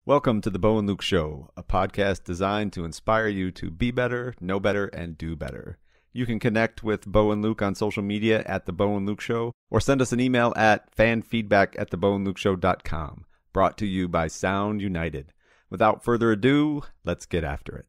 Welcome to the Bo and Luke Show, a podcast designed to inspire you to be better, know better, and do better. You can connect with Bo and Luke on social media at The Bo and Luke Show, or send us an email at fanfeedback@theboandlukeshow.com. Brought to you by Sound United. Without further ado, let's get after it.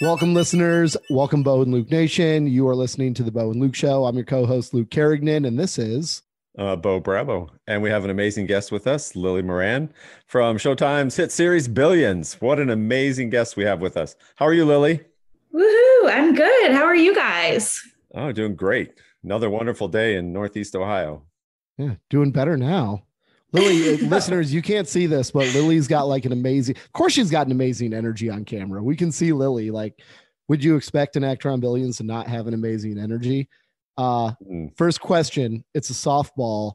Welcome, listeners. Welcome, Bo and Luke Nation. You are listening to the Bo and Luke Show. I'm your co-host, Luke Carignan, and this is Bo Bravo. And we have an amazing guest with us, Lilly Moran from Showtime's hit series, Billions. What an amazing guest we have with us. How are you, Lilly? Woohoo! I'm good. How are you guys? Oh, doing great. Another wonderful day in Northeast Ohio. Yeah, doing better now. Lilly, listeners, you can't see this, but Lily's got like an amazing, of course she's got an amazing energy on camera. We can see Lilly. Like, would you expect an actor on Billions to not have an amazing energy? First question, it's a softball,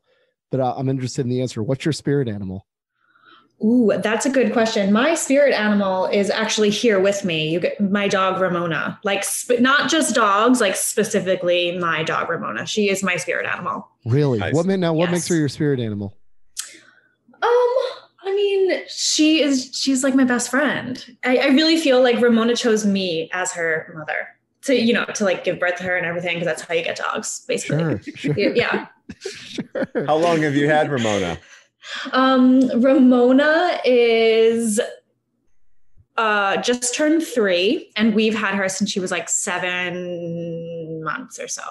but I'm interested in the answer. What's your spirit animal? Ooh, that's a good question. My spirit animal is actually here with me. My dog, Ramona. Like, not just dogs, like specifically my dog, Ramona. She is my spirit animal. Really? Nice. What makes her your spirit animal? I mean, she's like my best friend. I really feel like Ramona chose me as her mother to like give birth to her and everything, because that's how you get dogs, basically. Sure. Yeah. Sure. How long have you had Ramona? Ramona is just turned 3, and we've had her since she was like 7 months or so.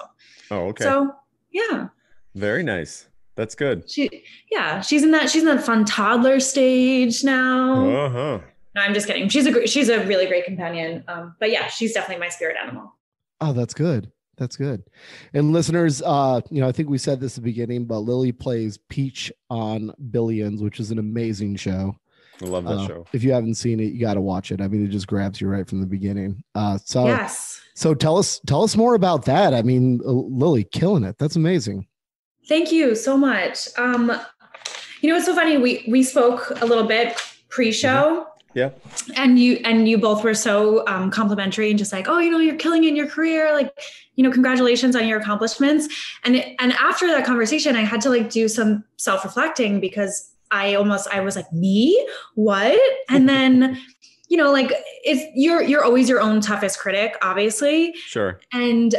Oh, okay. So yeah. Very nice. That's good. She's in that fun toddler stage now. Uh-huh. No, I'm just kidding. She's a really great companion. But yeah, she's definitely my spirit animal. Oh, that's good. That's good. And listeners, I think we said this at the beginning, but Lilly plays Peach on Billions, which is an amazing show. I love that show. If you haven't seen it, you got to watch it. I mean, it just grabs you right from the beginning. Yes. So tell us more about that. I mean, Lilly, killing it. That's amazing. Thank you so much. It's so funny. We spoke a little bit pre-show. Mm-hmm. Yeah. And you both were so complimentary and just like, oh, you're killing it in your career. Like, congratulations on your accomplishments. And after that conversation, I had to like do some self-reflecting, because I was like, me, what? And then, you're always your own toughest critic, obviously. Sure. And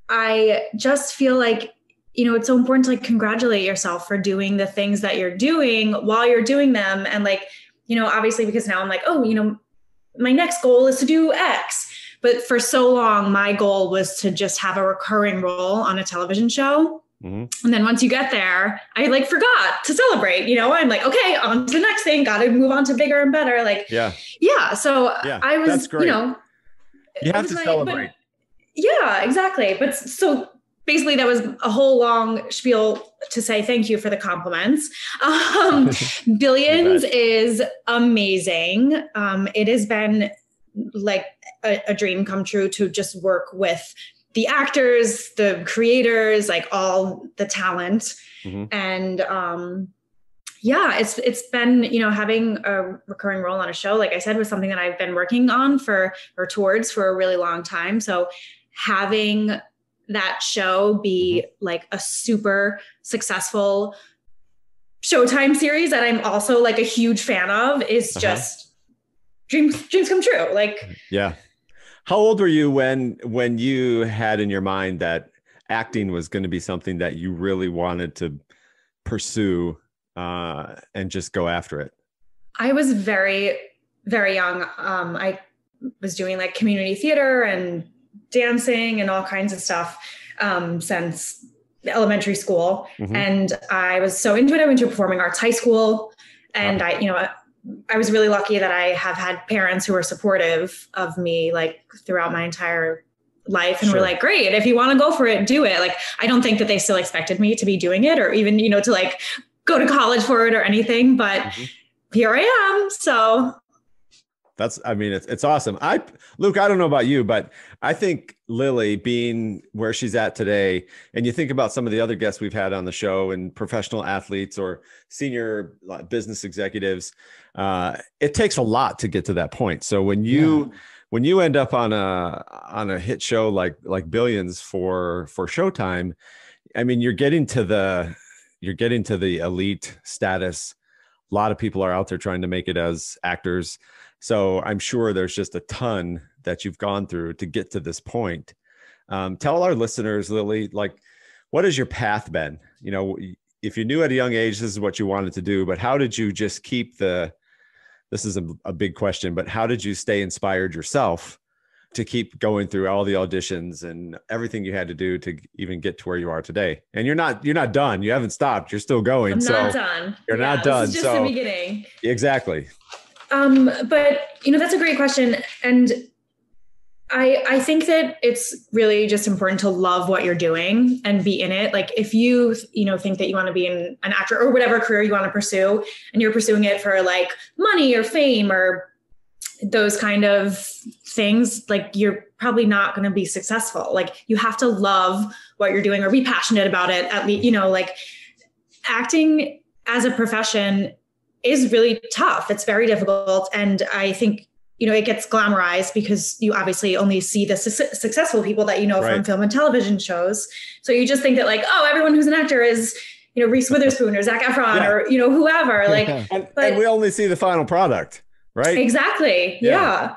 I just feel like, it's so important to like congratulate yourself for doing the things that you're doing while you're doing them. And like, obviously, because now I'm like, oh, my next goal is to do X. But for so long, my goal was to just have a recurring role on a television show. Mm-hmm. And then once you get there, I like forgot to celebrate, I'm like, okay, on to the next thing, got to move on to bigger and better. Like, yeah. So yeah, I was, that's great. You have to celebrate. Yeah, exactly. But so basically, that was a whole long spiel to say thank you for the compliments. Billions is amazing. It has been like a dream come true to just work with the actors, the creators, like all the talent. Mm-hmm. And it's been, having a recurring role on a show, like I said, was something that I've been working on towards for a really long time. So having that show be like a super successful Showtime series that I'm also like a huge fan of is just dreams come true. Like, yeah. How old were you when you had in your mind that acting was going to be something that you really wanted to pursue and just go after it? I was very, very young. I was doing like community theater and dancing and all kinds of stuff since elementary school. Mm-hmm. And I was so into it. I went to a performing arts high school, and I was really lucky that I have had parents who were supportive of me like throughout my entire life, and were like, great, if you want to go for it, do it. Like, I don't think that they still expected me to be doing it, or even, to like go to college for it or anything, but here I am. So it's awesome. Luke, I don't know about you, but I think Lilly being where she's at today, and you think about some of the other guests we've had on the show and professional athletes or senior business executives, it takes a lot to get to that point. So when you end up on a hit show like Billions for Showtime, I mean, you're getting to you're getting to the elite status. A lot of people are out there trying to make it as actors. So I'm sure there's just a ton that you've gone through to get to this point. Tell our listeners, Lilly, like, what has your path been? You know, if you knew at a young age, this is what you wanted to do, but how did you just keep this is a big question, but how did you stay inspired yourself to keep going through all the auditions and everything you had to do to even get to where you are today? And you're not done. You haven't stopped. You're still going. I'm not done. You're not done. This is just the beginning. Exactly. But that's a great question. And I think that it's really just important to love what you're doing and be in it. Like if you think that you want to be an actor or whatever career you want to pursue, and you're pursuing it for like money or fame or those kind of things, like you're probably not going to be successful. Like you have to love what you're doing or be passionate about it. At least, like acting as a profession is really tough. It's very difficult. And I think, it gets glamorized because you obviously only see the successful people that from film and television shows. So you just think that like, oh, everyone who's an actor is, Reese Witherspoon or Zac Efron or, whoever. Like, and we only see the final product, right? Exactly. Yeah.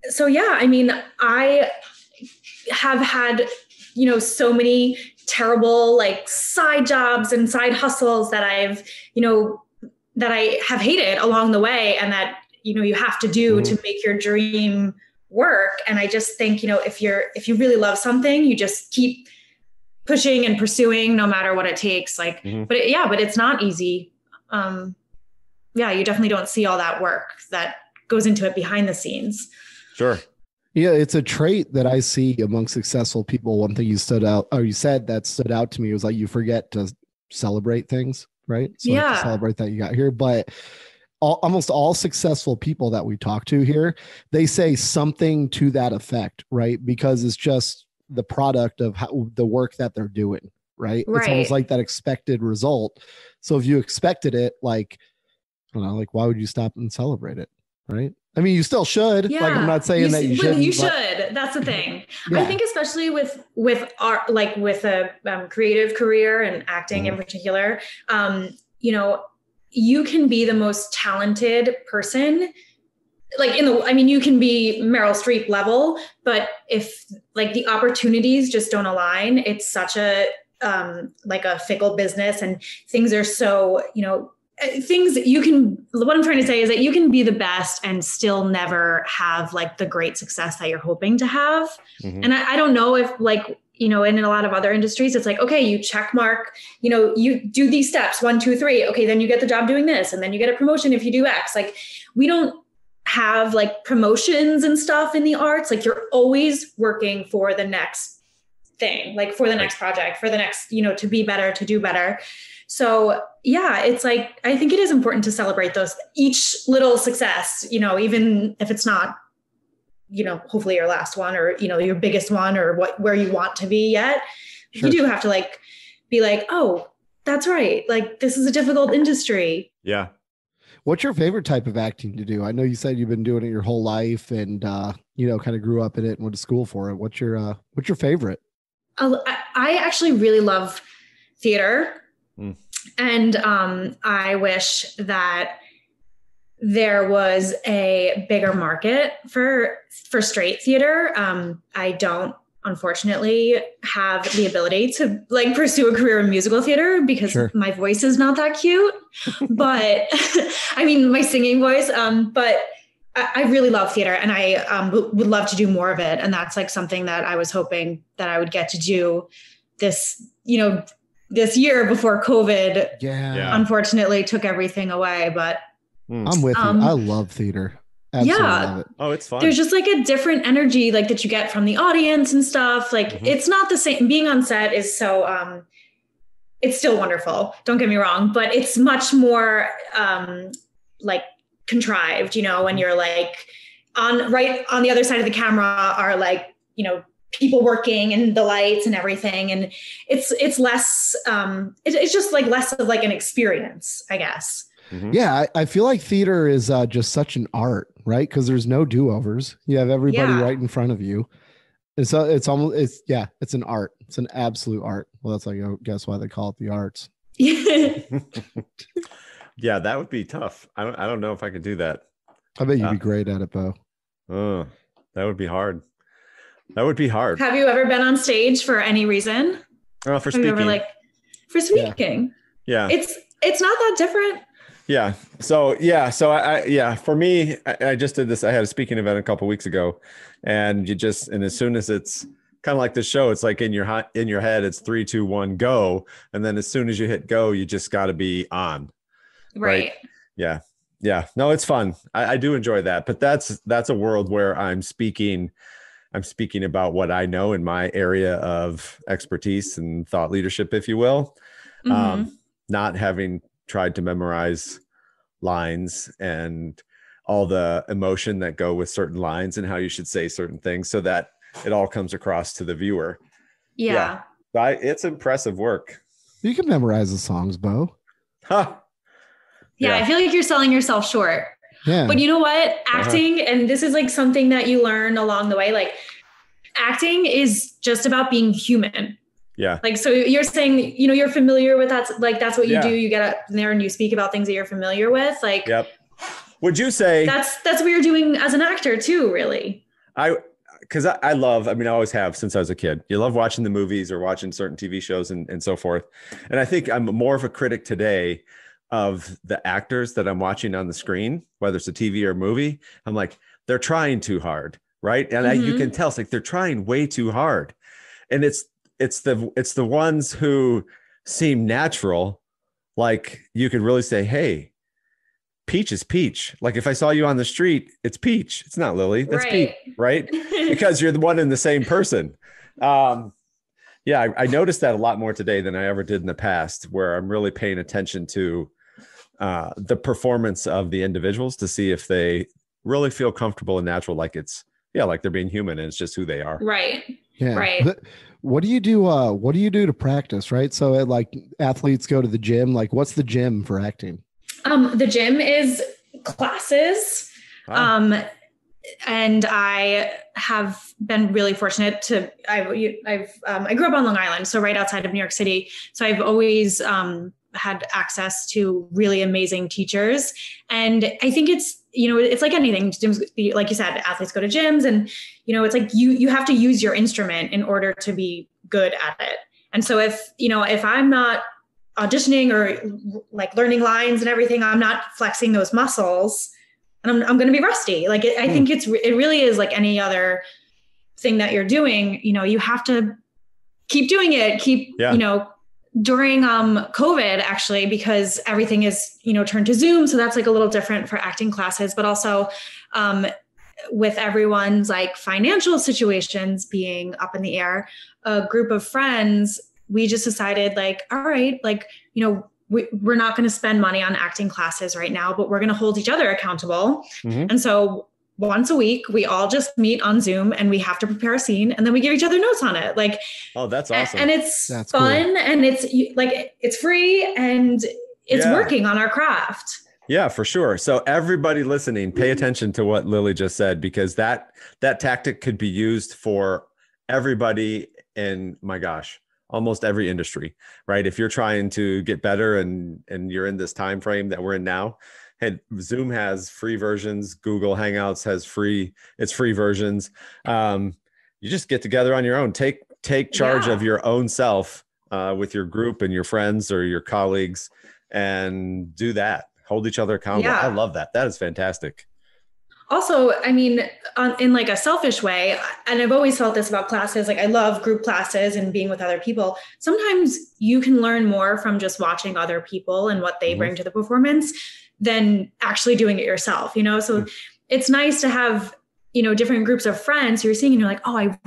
So, I mean, I have had, so many terrible like side jobs and side hustles that I've, that I have hated along the way, and that, you have to do to make your dream work. And I just think, if you really love something, you just keep pushing and pursuing no matter what it takes. Like, but it's not easy. You definitely don't see all that work that goes into it behind the scenes. Sure. Yeah, it's a trait that I see among successful people. One thing you said that stood out to me was like, you forget to celebrate things, right? So like to celebrate that you got here. But almost all successful people that we talk to here, they say something to that effect, right? Because it's just the product of the work that they're doing, right? It's almost like that expected result. So if you expected it, like, I don't know, like, why would you stop and celebrate it, right? I mean, you still should. Yeah. Like, I'm not saying that you shouldn't. You should. That's the thing. Yeah. I think especially with art, like with a creative career and acting in particular, you can be the most talented person. Like you can be Meryl Streep level, but if like the opportunities just don't align, it's such a like a fickle business, and things are so, what I'm trying to say is that you can be the best and still never have like the great success that you're hoping to have. And I don't know if like, in a lot of other industries, it's like, okay, you check mark, you do these steps, 1, 2, 3. Okay. Then you get the job doing this. And then you get a promotion if you do X. Like we don't have like promotions and stuff in the arts. Like you're always working for the next thing, like for the next project, for the next, to be better, to do better. So it's like, I think it is important to celebrate each little success, even if it's not, hopefully your last one or, your biggest one or where you want to be yet. Sure. You do have to like, be like, oh, that's right. Like, this is a difficult industry. Yeah. What's your favorite type of acting to do? I know you said you've been doing it your whole life and, kind of grew up in it and went to school for it. What's your favorite? I actually really love theater. And I wish that there was a bigger market for straight theater. I don't, unfortunately, have the ability to like pursue a career in musical theater because my voice is not that cute. But I mean, my singing voice. But I really love theater, and I would love to do more of it. And that's like something that I was hoping that I would get to do this year before COVID, unfortunately took everything away. But I'm with you. I love theater. Absolutely love it. Oh, it's fun. There's just like a different energy like that you get from the audience and stuff. Like it's not the same. Being on set is so, it's still wonderful. Don't get me wrong, but it's much more like contrived, when you're like on the other side of the camera are like, people working and the lights and everything. And it's less, it's just like less of like an experience, I guess. Yeah. I feel like theater is just such an art, right? Because there's no do-overs. You have everybody right in front of you. And so it's an art. It's an absolute art. Well, that's like, I guess why they call it the arts. Yeah, that would be tough. I don't know if I could do that. I bet you'd be great at it, Bo. That would be hard. That would be hard. Have you ever been on stage for any reason? Oh, for speaking. For speaking. Yeah. It's not that different. Yeah. So for me, I just did this. I had a speaking event a couple of weeks ago, and as soon as it's kind of like the show, it's like in your head, it's 3, 2, 1, go. And then as soon as you hit go, you just got to be on. Right. Yeah. Yeah. No, it's fun. I do enjoy that, but that's a world where I'm speaking about what I know in my area of expertise and thought leadership, if you will. Not having tried to memorize lines and all the emotion that go with certain lines and how you should say certain things so that it all comes across to the viewer. Yeah. It's impressive work. You can memorize the songs, Bo. Huh. Yeah, I feel like you're selling yourself short. Yeah. But you know what? Acting, and this is like something that you learn along the way, like acting is just about being human. Yeah. Like, so you're saying, you're familiar with that. Like, that's what you do. You get up there and you speak about things that you're familiar with. Like, yep. Would you say that's what you're doing as an actor too, really? Because I love, I always have since I was a kid. You love watching the movies or watching certain TV shows and so forth. And I think I'm more of a critic today of the actors that I'm watching on the screen, whether it's a TV or a movie. I'm like, they're trying too hard, right? And you can tell it's like they're trying way too hard. And it's the ones who seem natural. Like you could really say, hey, Peach is Peach. Like if I saw you on the street, it's Peach. It's not Lily. That's Peach, right? Because you're the one and the same person. I noticed that a lot more today than I ever did in the past, where I'm really paying attention to the performance of the individuals to see if they really feel comfortable and natural, like like they're being human and it's just who they are. Right. Yeah. Right. But what do you do? What do you do to practice? Right. So like athletes go to the gym, like what's the gym for acting? The gym is classes. Wow. And I have been really fortunate I grew up on Long Island, so right outside of New York City. So I've always, had access to really amazing teachers. And I think it's, it's like anything. Gyms, like you said, athletes go to gyms and, it's like you have to use your instrument in order to be good at it. And so if I'm not auditioning or like learning lines and everything, I'm not flexing those muscles and I'm going to be rusty. Like I think it really is like any other thing that you're doing. You have to keep doing it, during COVID, actually, because everything is, turned to Zoom. So that's like a little different for acting classes, but also with everyone's like financial situations being up in the air, a group of friends, we just decided like, all right, like, we're not going to spend money on acting classes right now, but we're going to hold each other accountable. Mm-hmm. And so once a week, we all just meet on Zoom and we have to prepare a scene and then we give each other notes on it. Like, oh, that's awesome. And that's fun. Cool. And it's like, it's free and it's working on our craft. Yeah, for sure. So everybody listening, pay attention to what Lily just said, because that tactic could be used for everybody in, my gosh, almost every industry, right? If you're trying to get better and you're in this time frame that we're in now, and Zoom has free versions. Google Hangouts has free versions. You just get together on your own. Take charge of your own self with your group and your friends or your colleagues, and do that. Hold each other accountable. Yeah. I love that. That is fantastic. Also, in like a selfish way, and I've always felt this about classes, like I love group classes and being with other people. Sometimes you can learn more from just watching other people and what they bring to the performance than actually doing it yourself, So it's nice to have, different groups of friends who you're seeing and you're like, oh, I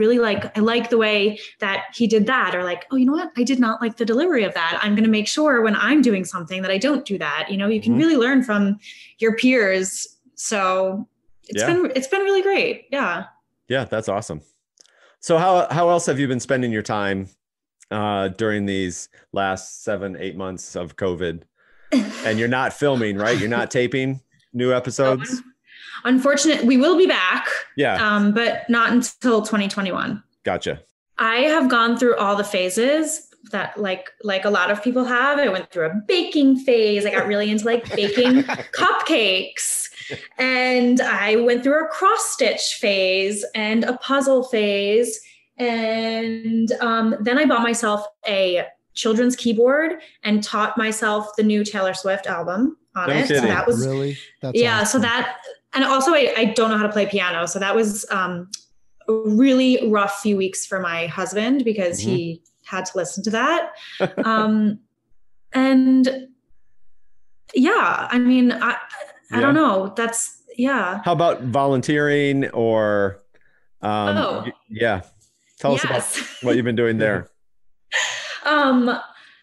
like the way that he did that. Or like, oh, you know what? I did not like the delivery of that. I'm going to make sure when I'm doing something that I don't do that. You can really learn from your peers. So it's been really great. Yeah. Yeah. That's awesome. So how else have you been spending your time during these last 7-8 months of COVID? And you're not filming, right? You're not taping new episodes? Unfortunately, we will be back. Yeah. But not until 2021. Gotcha. I have gone through all the phases that like a lot of people have. I went through a baking phase. I got really into like baking cupcakes, and I went through a cross stitch phase and a puzzle phase. And then I bought myself a children's keyboard and taught myself the new Taylor Swift album on it. Kidding. So that was really, that's yeah. awesome. So that, and also I don't know how to play piano. So that was a really rough few weeks for my husband because he had to listen to that. And yeah, I mean, I don't know. That's, yeah. How about volunteering or, yeah. Tell us about what you've been doing there.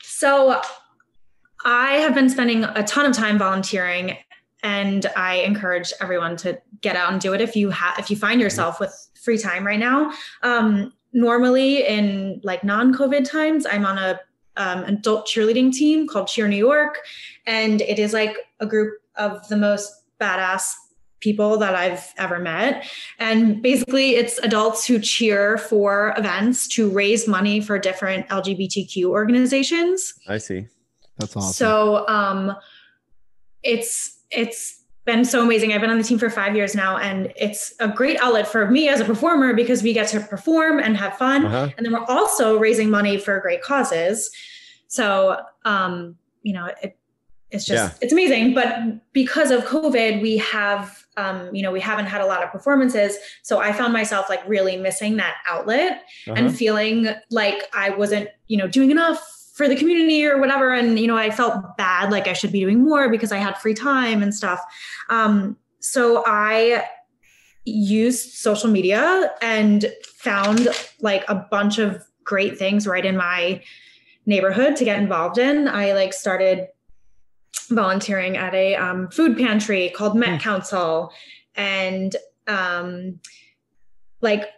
So I have been spending a ton of time volunteering, and I encourage everyone to get out and do it if you find yourself with free time right now. Normally in like non-COVID times, I'm on a adult cheerleading team called Cheer New York, and it is like a group of the most badass people that I've ever met. And basically it's adults who cheer for events to raise money for different LGBTQ organizations. I see. That's awesome. So it's been so amazing. I've been on the team for 5 years now, and it's a great outlet for me as a performer because we get to perform and have fun. And then we're also raising money for great causes. So, it's just, it's amazing. But because of COVID, we have, we haven't had a lot of performances. So I found myself like really missing that outlet and feeling like I wasn't, doing enough for the community or whatever. And, I felt bad, like I should be doing more because I had free time and stuff. So I used social media and found like a bunch of great things right in my neighborhood to get involved in. I like started volunteering at a food pantry called Met Council, and like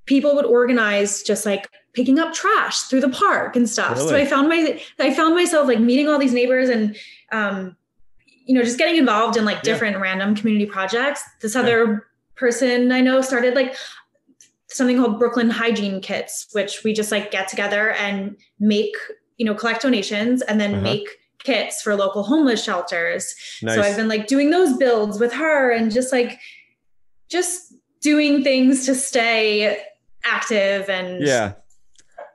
people would organize just like picking up trash through the park and stuff. Really? So I found myself like meeting all these neighbors and just getting involved in like different random community projects. This other person I know started like something called Brooklyn Hygiene Kits, which we just like get together and make, collect donations and then make kits for local homeless shelters. Nice. So I've been like doing those builds with her and just doing things to stay active and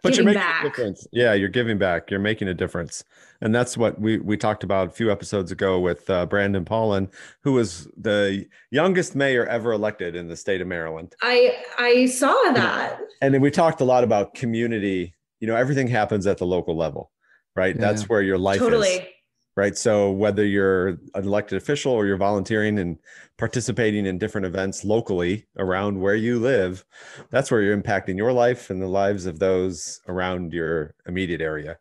but you're making a difference. Yeah, you're giving back. You're making a difference. And that's what we talked about a few episodes ago with Brandon Paulin, who was the youngest mayor ever elected in the state of Maryland. I saw that. And then we talked a lot about community. Everything happens at the local level, right? Yeah. That's where your life is. Right. So whether you're an elected official or you're volunteering and participating in different events locally around where you live, that's where you're impacting your life and the lives of those around your immediate area.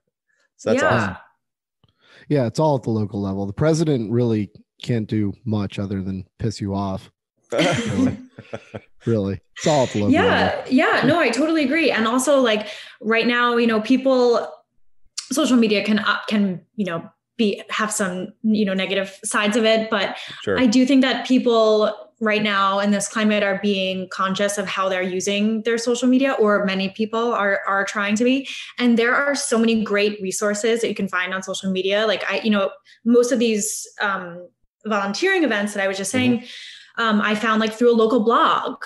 So that's awesome. Yeah, it's all at the local level. The president really can't do much other than piss you off. Really. It's all at the local level. Yeah. No, I totally agree. And also like right now, social media can have some, negative sides of it, but I do think that people right now in this climate are being conscious of how they're using their social media, or many people are trying to be. And there are so many great resources that you can find on social media. Like most of these volunteering events that I was just saying, I found like through a local blog,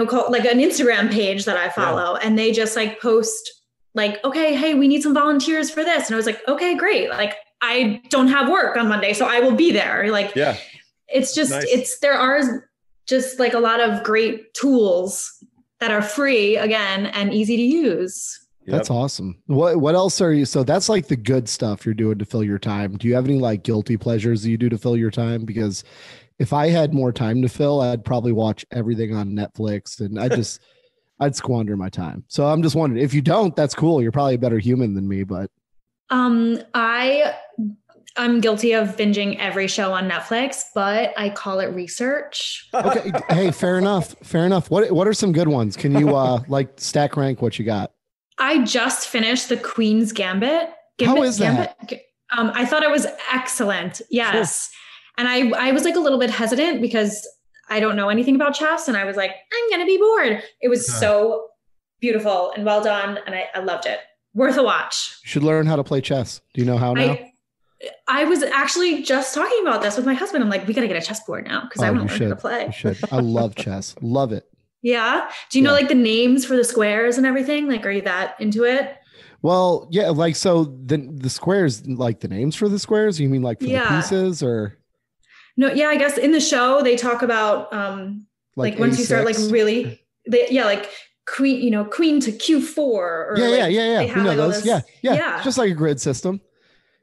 called like an Instagram page that I follow, and they just like post like, okay, hey, we need some volunteers for this. And I was like, okay, great. Like, I don't have work on Monday, so I will be there. Like, it's just, there are just like a lot of great tools that are free again and easy to use. That's awesome. What else are you? So that's like the good stuff you're doing to fill your time. Do you have any like guilty pleasures that you do to fill your time? Because if I had more time to fill, I'd probably watch everything on Netflix, and I'd squander my time. So I'm just wondering, if you don't, that's cool. You're probably a better human than me, but. I'm guilty of binging every show on Netflix, but I call it research. Okay. Hey, fair enough. What are some good ones? Can you like stack rank what you got? I just finished the Queen's Gambit. How is that? I thought it was excellent. Yes. Sure. And I was like a little bit hesitant because I don't know anything about chess. And I was like, I'm going to be bored. It was so beautiful and well done. And I loved it. Worth a watch. You should learn how to play chess. Do you know how now? I was actually just talking about this with my husband. I'm like, we got to get a chessboard now because I want to learn how to play. You should. I love chess. Love it. Yeah. Do you know like the names for the squares and everything? Like, are you that into it? Well, yeah. Like, so the squares, like the names for the squares, you mean like for the pieces or? No. Yeah. I guess in the show they talk about like once you start like really, like queen, queen to Q4. Or yeah. We know those. Yeah. It's just like a grid system.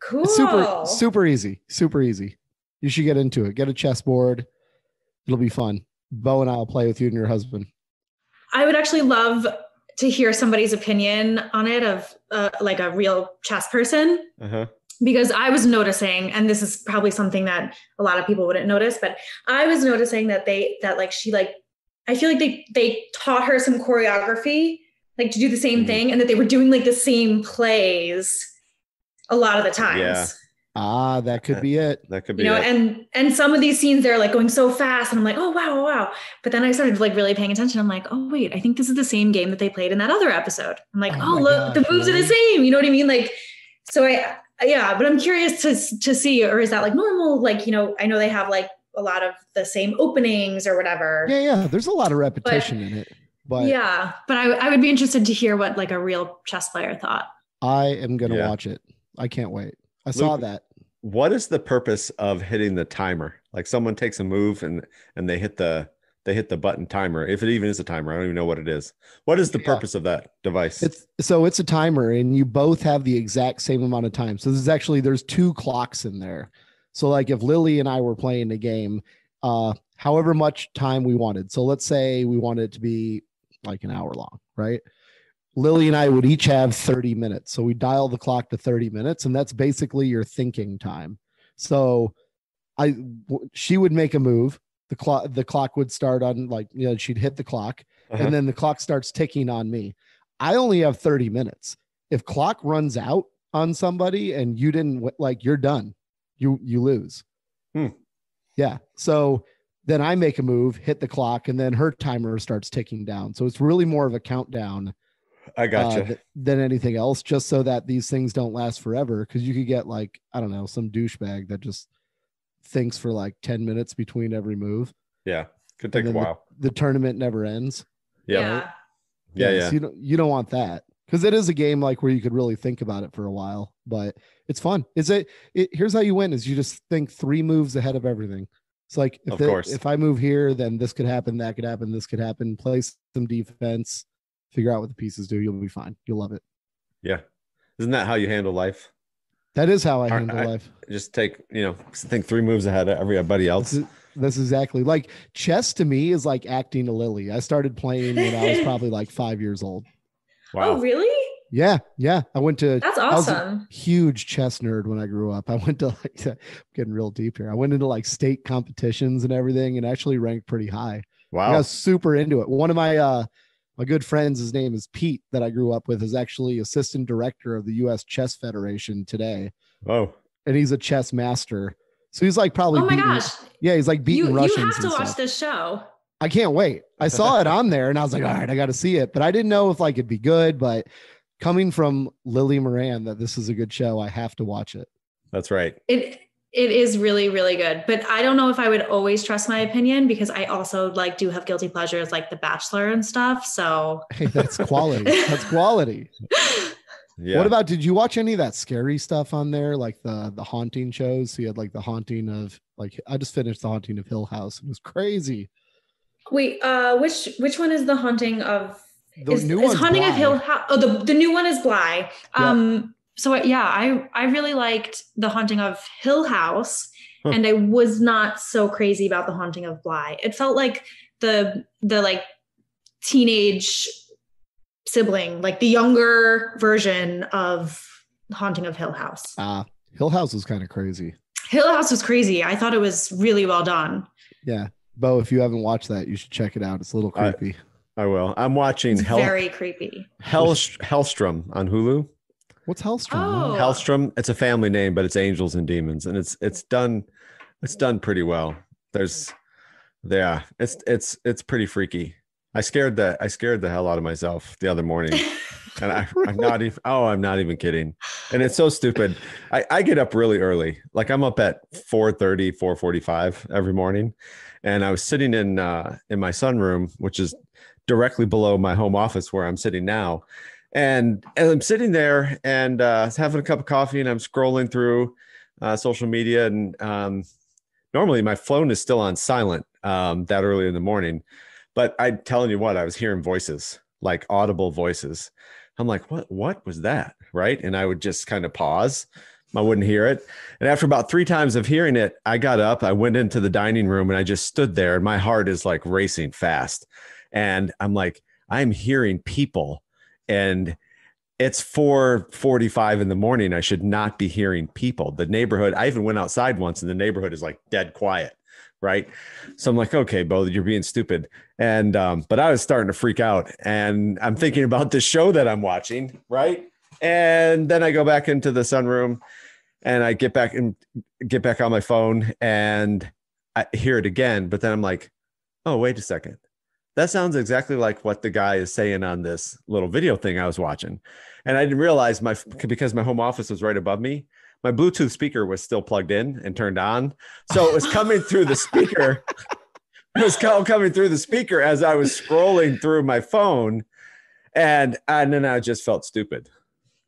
Cool. It's super easy. Super easy. You should get into it. Get a chessboard. It'll be fun. Bo and I will play with you and your husband. I would actually love to hear somebody's opinion on it of like a real chess person. Because I was noticing, and this is probably something that a lot of people wouldn't notice, but I was noticing that I feel like they taught her some choreography, like to do the same thing, and that they were doing like the same plays a lot of the times. Yeah. That could be it. That could be it. And some of these scenes, they're like going so fast and I'm like, oh, wow. But then I started like really paying attention. I'm like, oh, wait, I think this is the same game that they played in that other episode. I'm like, look, the moves are the same. You know what I mean? Like, so but I'm curious to see, or is that like normal? Like, I know they have like a lot of the same openings or whatever. Yeah. There's a lot of repetition in it. But I would be interested to hear what like a real chess player thought. I am going to watch it. I can't wait. I saw that. What is the purpose of hitting the timer? Like someone takes a move and they hit the button timer. If it even is a timer, I don't even know what it is. What is the purpose of that device? It's a timer and you both have the exact same amount of time. So there's 2 clocks in there. So like if Lilly and I were playing a game, however much time we wanted. So let's say we wanted it to be like an hour long, right? Lilly and I would each have 30 minutes. So we dial the clock to 30 minutes and that's basically your thinking time. So she would make a move. The clock would start on she'd hit the clock and then the clock starts ticking on me. I only have 30 minutes. If clock runs out on somebody and you didn't you're done, you lose. Yeah. So then I make a move, hit the clock, and then her timer starts ticking down. So it's really more of a countdown. I gotcha. Than anything else, just so that these things don't last forever. Because you could get like, I don't know, some douchebag that just thinks for like 10 minutes between every move. Yeah. Could take a while. The tournament never ends. Yeah. So you don't want that. Because it is a game like where you could really think about it for a while, but it's fun. Here's how you win is you just think 3 moves ahead of everything. It's like, if I move here, then this could happen, that could happen, this could happen, play some defense, figure out what the pieces do. You'll be fine. You'll love it. Yeah. Isn't that how you handle life? That is how I handle life. Just think 3 moves ahead of everybody else. That's exactly like chess to me is like acting a Lilly. I started playing when I was probably like 5 years old. Wow. Oh, really? Yeah. That's awesome. I was a huge chess nerd when I grew up. I went to getting real deep here. I went into like state competitions and everything and actually ranked pretty high. Wow. I was super into it. One of my good friends, his name is Pete, that I grew up with, is actually assistant director of the U.S. Chess Federation today. Oh. And he's a chess master. So he's like probably gosh. Yeah, he's like beating Russians. You have to watch this show. I can't wait. I saw it on there and I was like, all right, I got to see it. But I didn't know if like it'd be good. But coming from Lilly Moran, that this is a good show, I have to watch it. That's right. It is really, really good. But I don't know if I would always trust my opinion because I also do have guilty pleasures like The Bachelor and stuff. So hey, that's quality. That's quality. Yeah. What about, did you watch any of that scary stuff on there? Like the haunting shows? So you had like the haunting of I just finished the haunting of Hill House. It was crazy. Wait, which one is the haunting of? The new one is Haunting Bly. Of Hill House. Oh, the new one is Bly. Yep. So yeah, I really liked The Haunting of Hill House, and I was not so crazy about The Haunting of Bly. It felt like the like teenage sibling, like the younger version of The Haunting of Hill House. Hill House was kind of crazy. Hill House was crazy. I thought it was really well done. Yeah, Bo, if you haven't watched that, you should check it out. It's a little creepy. I will. I'm watching very creepy. Hellstrom on Hulu. What's Hellstrom? Oh. Hellstrom. It's a family name, but it's angels and demons, and it's done pretty well. It's pretty freaky. I scared the hell out of myself the other morning. And I'm not even kidding. And it's so stupid. I get up really early. Like I'm up at 4:30, 4:45 every morning. And I was sitting in my sunroom, which is directly below my home office where I'm sitting now. And I'm sitting there and having a cup of coffee, and I'm scrolling through social media. And normally my phone is still on silent that early in the morning. But I'm telling you what, I was hearing voices, like audible voices. I'm like, what was that? Right. And I would just kind of pause. I wouldn't hear it. And after about 3 times of hearing it, I got up, I went into the dining room, and I just stood there, and my heart is like racing fast. And I'm like, I'm hearing people, and it's 4:45 in the morning. I should not be hearing people. The neighborhood, I even went outside once, and the neighborhood is like dead quiet. Right. So I'm like, okay, Bo, you're being stupid. And, but I was starting to freak out, and I'm thinking about this show that I'm watching. Right. And then I go back into the sunroom, and I get back on my phone, and I hear it again. But then I'm like, oh, wait a second. That sounds exactly like what the guy is saying on this little video thing I was watching. And I didn't realize because my home office was right above me, my Bluetooth speaker was still plugged in and turned on. So it was coming through the speaker. It was coming through the speaker as I was scrolling through my phone. And then I just felt stupid.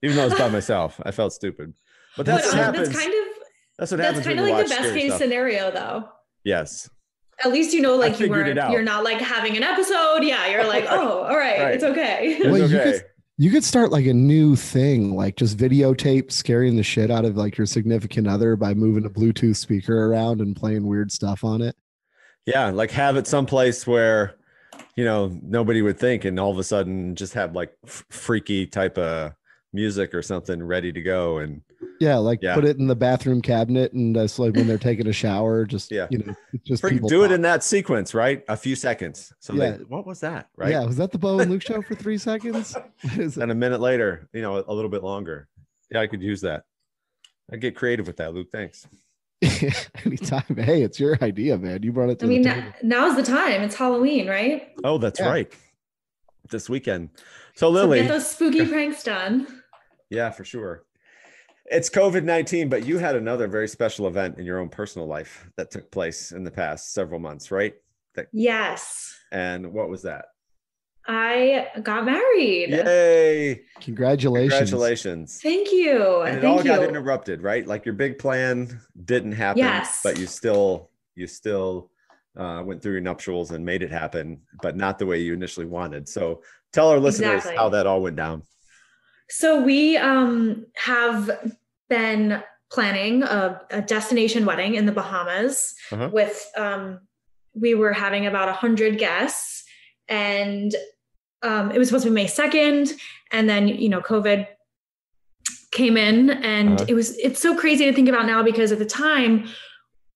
Even though I was by myself, I felt stupid. But that's what happens. That's kind of like the best case scenario, though. Yes. At least like you're not like having an episode. Yeah, you're like, oh, all right. It's okay. Well, it's okay. You could start like a new thing, like just videotape scaring the shit out of like your significant other by moving a Bluetooth speaker around and playing weird stuff on it. Yeah, like have it someplace where, nobody would think, and all of a sudden just have like freaky type of music or something ready to go. And put it in the bathroom cabinet, and it's like when they're taking a shower, just do it in that sequence, right? A few seconds. So what was that? Right. Yeah. Was that the Bo and Luke show for 3 seconds? And a minute later, a little bit longer. Yeah, I could use that. I get creative with that, Luke. Thanks. Anytime. Hey, it's your idea, man. You brought it to now's the time. It's Halloween, right? Oh, that's right. This weekend. So Lilly, get those spooky pranks done. Yeah, for sure. It's COVID-19, but you had another very special event in your own personal life that took place in the past several months, right? Yes. And what was that? I got married. Yay. Congratulations. Thank you. And it all got interrupted, right? Like your big plan didn't happen, but you still went through your nuptials and made it happen, but not the way you initially wanted. So tell our listeners how that all went down. So we have been planning a destination wedding in the Bahamas with, we were having about 100 guests, and it was supposed to be May 2nd. And then, COVID came in, and it's so crazy to think about now, because at the time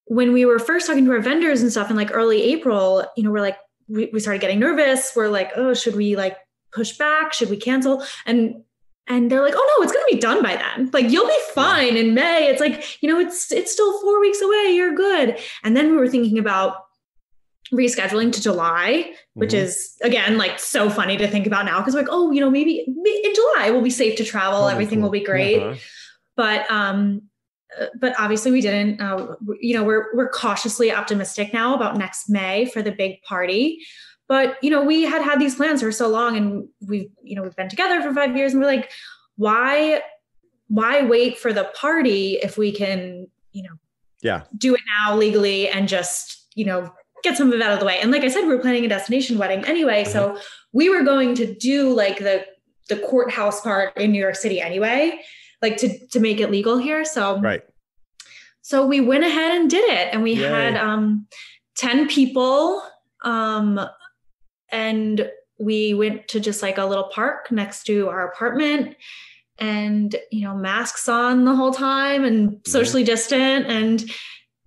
when we were first talking to our vendors and stuff in like early April, we're like, we started getting nervous. We're like, oh, should we like push back? Should we cancel? And they're like, oh no, it's going to be done by then. Like, you'll be fine in May. It's like, it's still 4 weeks away. You're good. And then we were thinking about rescheduling to July, which is again, like so funny to think about now. Cause like, oh, maybe in July we'll be safe to travel. Everything will be great. But obviously we didn't, we're cautiously optimistic now about next May for the big party. But, we had these plans for so long, and we've been together for 5 years, and we're like, why wait for the party if we can, do it now legally and just, get some of it out of the way. And like I said, we were planning a destination wedding anyway. So we were going to do like the courthouse part in New York City anyway, like to make it legal here. So, so we went ahead and did it, and we had 10 people. And we went to just like a little park next to our apartment, and, masks on the whole time and socially distant. And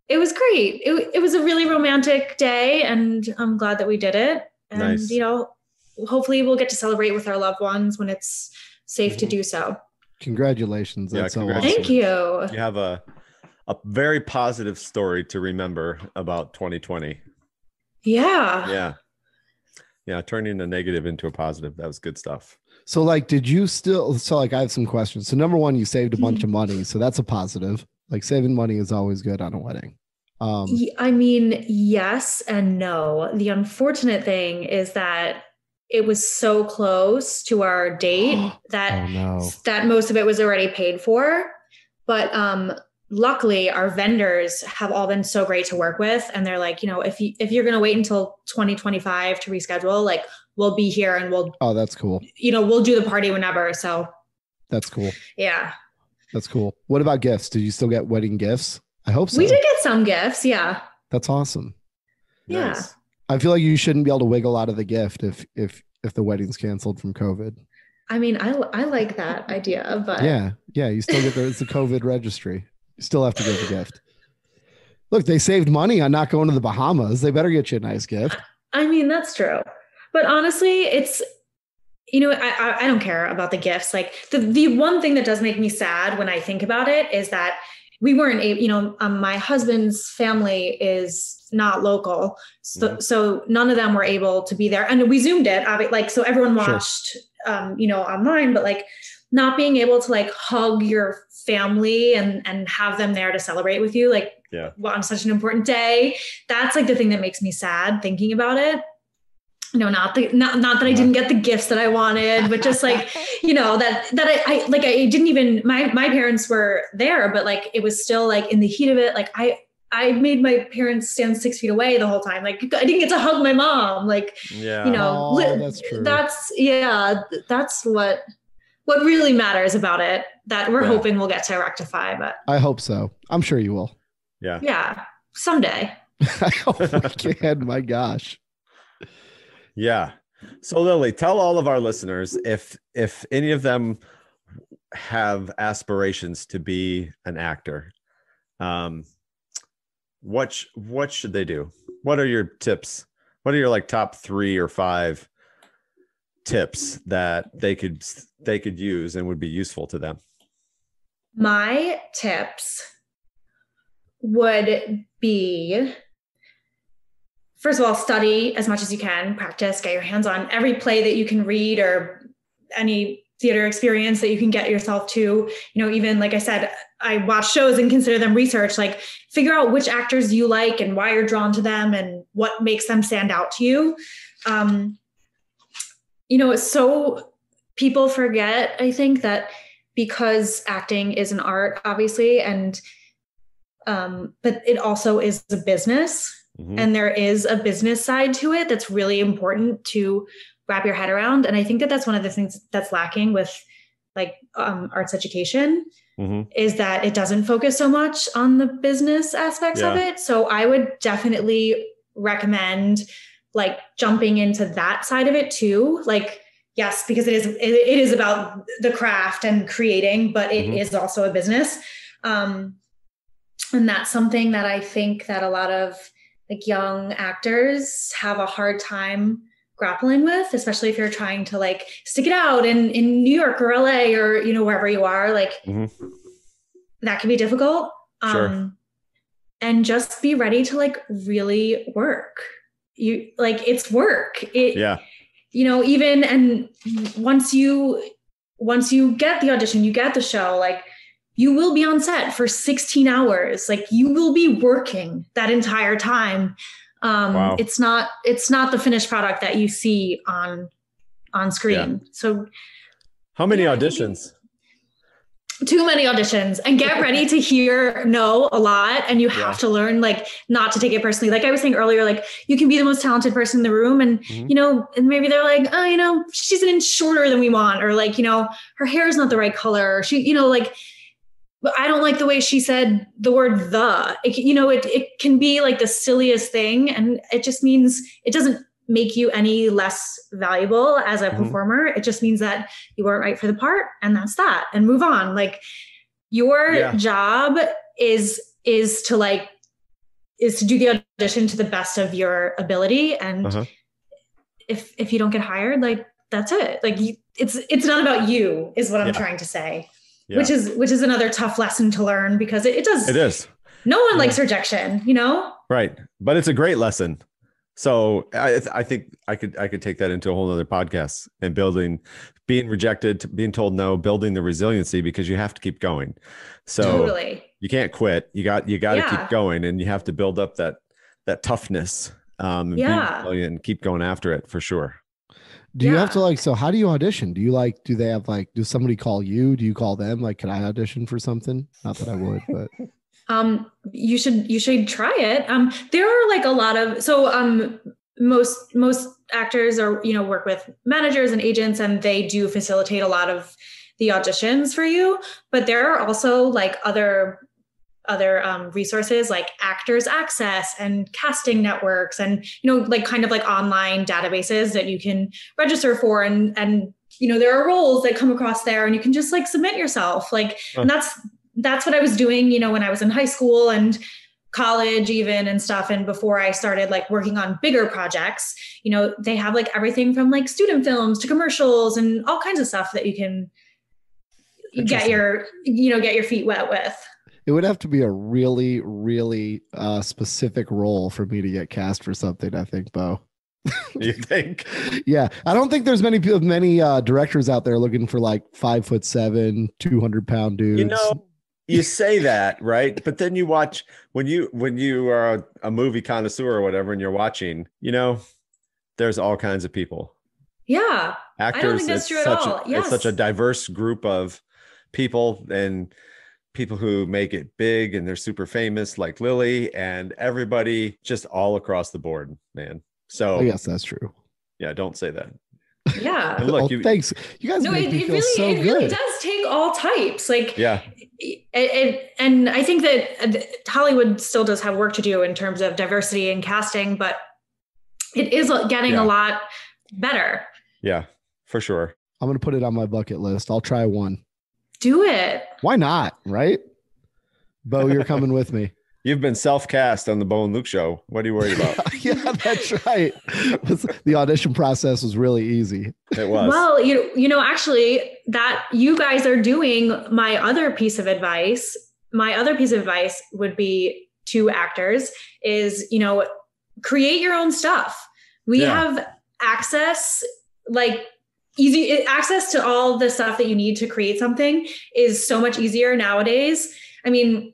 it was great. It was a really romantic day, and I'm glad that we did it. And, hopefully we'll get to celebrate with our loved ones when it's safe to do so. Congratulations. That's so awesome. Thank you. You have a very positive story to remember about 2020. Yeah. Yeah. Yeah. Turning a negative into a positive. That was good stuff. So like, did you still, so like, I have some questions. So number one, you saved a bunch of money. So that's a positive. Like saving money is always good on a wedding. I mean, yes and no. The unfortunate thing is that it was so close to our date that that most of it was already paid for. But luckily, our vendors have all been so great to work with, and they're like, if you're going to wait until 2025 to reschedule, like we'll be here and we'll. Oh, that's cool. We'll do the party whenever. So that's cool. Yeah, that's cool. What about gifts? Did you still get wedding gifts? I hope so. We did get some gifts. Yeah. That's awesome. Yeah. Nice. I feel like you shouldn't be able to wiggle out of the gift if the wedding's canceled from COVID. I mean, I like that idea, but yeah, you still get it's the COVID registry. You still have to give a gift. Look, they saved money on not going to the Bahamas. They better get you a nice gift. I mean, that's true. But honestly, it's I don't care about the gifts. Like the one thing that does make me sad when I think about it is that we weren't able, my husband's family is not local. So none of them were able to be there. And we Zoomed it, like, so everyone watched, online, but like not being able to like hug your family and have them there to celebrate with you, like on such an important day. That's like the thing that makes me sad thinking about it. Not that I didn't get the gifts that I wanted, but just like, that I didn't even, my parents were there, but like, it was still like in the heat of it. Like I made my parents stand 6 feet away the whole time. Like I didn't get to hug my mom. Like, that's true. That's what really matters about it that we're hoping we'll get to rectify, but I hope so. I'm sure you will. Yeah. Yeah. Someday. I hope we can. My gosh. Yeah. So Lilly, tell all of our listeners if any of them have aspirations to be an actor, what should they do? What are your tips? What are your like top 3 or 5 tips that they could use and would be useful to them? My tips would be, first of all, study as much as you can, practice, get your hands on every play that you can read or any theater experience that you can get yourself to. Even like I said, I watch shows and consider them research, like figure out which actors you like and why you're drawn to them and what makes them stand out to you. So people forget, I think, that because acting is an art, obviously, and but it also is a business. Mm-hmm. And there is a business side to it that's really important to wrap your head around. And I think that that's one of the things that's lacking with like arts education is that it doesn't focus so much on the business aspects of it. So I would definitely recommend like jumping into that side of it too. Like, yes, because it is about the craft and creating, but it is also a business. And that's something that I think that a lot of like young actors have a hard time grappling with, especially if you're trying to like stick it out in New York or LA or, wherever you are, like that can be difficult. Sure. And just be ready to like really work. It's work. Even, and once you get the audition, you get the show, like you will be on set for 16 hours. Like you will be working that entire time. Wow. It's not the finished product that you see on screen. Yeah. So how many auditions? Too many auditions, and get ready to hear no a lot. And you have to learn like not to take it personally. Like I was saying earlier, like you can be the most talented person in the room and, and maybe they're like, oh, she's an inch shorter than we want. Or like, her hair is not the right color. Or she, but I don't like the way she said the word the, it can be like the silliest thing. And it just means it doesn't make you any less valuable as a performer. It just means that you weren't right for the part and that's that, and move on. Like your job is to do the audition to the best of your ability. And if you don't get hired, like that's it. Like it's not about you is what I'm trying to say. Yeah. Which is another tough lesson to learn because it is. No one likes rejection, Right. But it's a great lesson. So I think I could take that into a whole other podcast, and being rejected, being told no, building the resiliency, because you have to keep going. So Totally. you can't quit. You got to Yeah. keep going, and you have to build up that toughness, and be resilient and keep going after it for sure. Do you have to like, so how do you audition? Do they have like, does somebody call you? Do you call them? Like, can I audition for something? Not that I would, but. You should try it. There are like a lot of, most actors are, work with managers and agents, and they do facilitate a lot of the auditions for you. But there are also like other resources like Actors Access and casting networks, and, like kind of like online databases that you can register for. And, there are roles that come across there, and you can just like submit yourself. Like, and that's what I was doing, when I was in high school and college even and stuff. And before I started like working on bigger projects, they have like everything from like student films to commercials and all kinds of stuff that you can get your feet wet with. It would have to be a really, really specific role for me to get cast for something, I think, Bo. You think? Yeah. I don't think there's many directors out there looking for like 5'7", 200-pound dudes. You say that, right? But then you watch when you are a movie connoisseur or whatever, and you're watching, there's all kinds of people. Yeah. Actors. I don't think that's true at all. It's such a diverse group of people, and people who make it big and they're super famous, like Lilly, and everybody just all across the board, man. So yes, that's true. Yeah. Don't say that. Yeah. And look, thanks. You guys make me feel so good. It really does take all types. Like, yeah. And I think that Hollywood still does have work to do in terms of diversity and casting, but it is getting a lot better. Yeah, for sure. I'm going to put it on my bucket list. I'll try one. Do it. Why not? Right? Bo, you're coming with me. You've been self-cast on the Bo and Luke show. What are you worried about? Yeah, that's right. The audition process was really easy. It was. Well, actually, that you guys are doing my other piece of advice. My other piece of advice would be to actors is, create your own stuff. We have access, easy access to all the stuff that you need to create something is so much easier nowadays. I mean,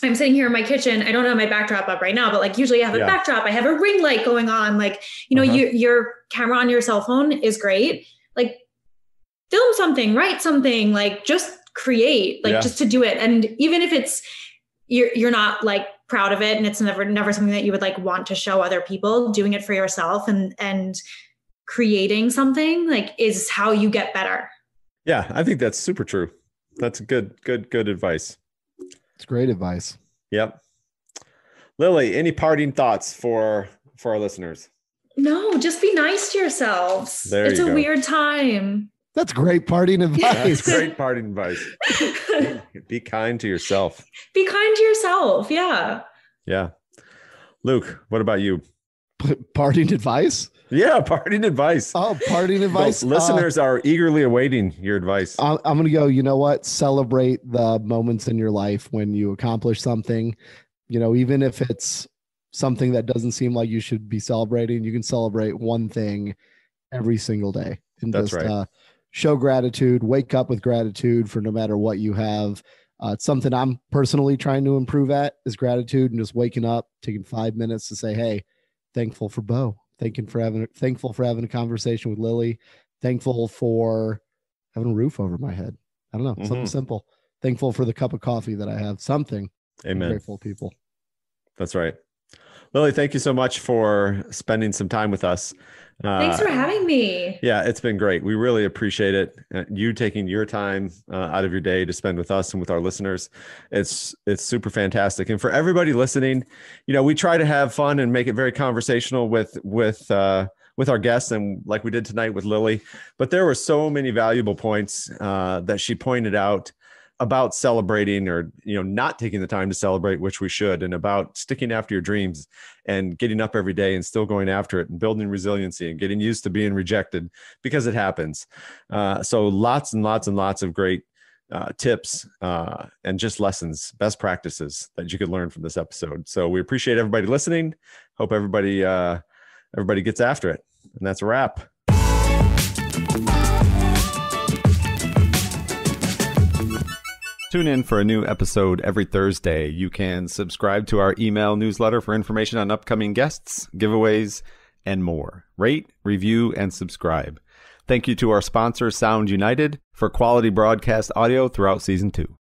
I'm sitting here in my kitchen. I don't have my backdrop up right now, but like usually I have a backdrop. I have a ring light going on. Like, your camera on your cell phone is great. Like, film something, write something, like just create, just to do it. And even if it's, you're not like proud of it, and it's never something that you would like want to show other people, doing it for yourself and creating something like is how you get better. Yeah. I think that's super true. That's good advice. It's great advice. Yep. Lilly, any parting thoughts for our listeners? No, just be nice to yourselves. It's a weird time. That's great parting advice. That's great parting advice. Be kind to yourself. Be kind to yourself. Yeah. Yeah. Luke, what about you? Parting advice? Yeah, parting advice. Oh, parting advice. Listeners are eagerly awaiting your advice. I'm going to go, you know what? Celebrate the moments in your life when you accomplish something. Even if it's something that doesn't seem like you should be celebrating, you can celebrate one thing every single day. And that's right. Show gratitude, wake up with gratitude for no matter what you have. It's something I'm personally trying to improve at is gratitude, and just waking up, taking 5 minutes to say, hey, thankful for Bo. Thankful for having a conversation with Lilly. Thankful for having a roof over my head. I don't know, something simple. Thankful for the cup of coffee that I have. Something. Amen. I'm grateful people. That's right. Lilly, thank you so much for spending some time with us. Thanks for having me. Yeah, it's been great. We really appreciate it. You taking your time out of your day to spend with us and with our listeners. It's super fantastic. And for everybody listening, we try to have fun and make it very conversational with our guests, and like we did tonight with Lilly. But there were so many valuable points that she pointed out about celebrating, or not taking the time to celebrate, which we should, and about sticking after your dreams and getting up every day and still going after it and building resiliency and getting used to being rejected, because it happens. So lots and lots and lots of great tips and just lessons, best practices that you could learn from this episode. So we appreciate everybody listening. Hope everybody everybody gets after it. And that's a wrap. Tune in for a new episode every Thursday. You can subscribe to our email newsletter for information on upcoming guests, giveaways, and more. Rate, review, and subscribe. Thank you to our sponsor, Sound United, for quality broadcast audio throughout Season 2.